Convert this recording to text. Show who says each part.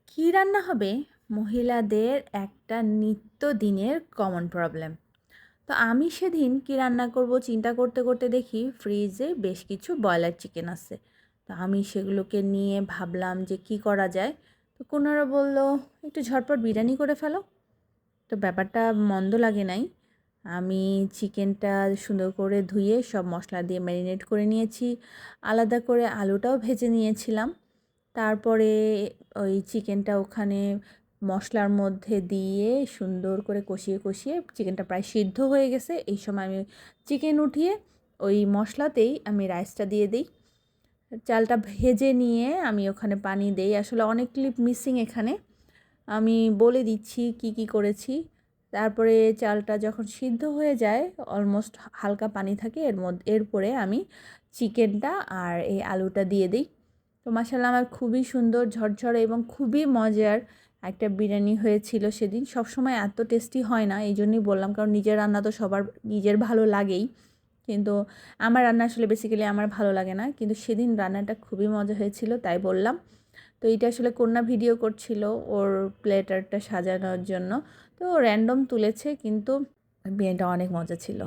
Speaker 1: কী রান্না হবে মহিলাদের একটা নিত্যদিনের কমন প্রবলেম। তো আমি সেদিন কী রান্না করব চিন্তা করতে করতে দেখি ফ্রিজে বেশ কিছু ব্রয়লার চিকেন আছে। তো আমি সেগুলোকে নিয়ে ভাবলাম যে কি করা যায়। তো কোনারা বলল একটু ঝটপট বিরিয়ানি করে ফেলো। তো ব্যাপারটা মন্দ লাগে নাই। আমি চিকেনটা সুন্দর করে ধুয়ে সব মশলা দিয়ে ম্যারিনেট করে নিয়েছি। আলাদা করে আলুটাও ভেজে নিয়েছিলাম। তারপরে ওই চিকেনটা ওখানে মশলার মধ্যে দিয়ে সুন্দর করে কষিয়ে কষিয়ে চিকেনটা প্রায় সিদ্ধ হয়ে গেছে। এই সময় আমি চিকেন উঠিয়ে ওই মশলাতেই আমি রাইসটা দিয়ে দিই। চালটা ভেজে নিয়ে আমি ওখানে পানি দেই। আসলে অনেক ক্লিপ মিসিং এখানে। আমি বলে দিচ্ছি কি কি করেছি। তারপরে চালটা যখন সিদ্ধ হয়ে যায় অলমোস্ট হালকা পানি থাকে এরপরে আমি চিকেনটা আর এই আলুটা দিয়ে দিই। তো মাশাআল্লাহ আমার খুবই সুন্দর ঝরঝরে এবং খুবই মজার একটা বিরিয়ানি হয়েছিল সেদিন। সবসময় এত টেস্টি হয় না, এই জন্যই বললাম, কারণ নিজের রান্না তো সবার নিজের ভালো লাগেই, কিন্তু আমার রান্না আসলে বেসিক্যালি আমার ভালো লাগে না, কিন্তু সেদিন রান্নাটা খুবই মজা হয়েছিল তাই বললাম। তো এইটা আসলে কন্যা ভিডিও করছিল ওর প্লেটারটা সাজানোর জন্য, তো র্যান্ডম তুলেছে, কিন্তু বিরিয়ানিটা অনেক মজা ছিল।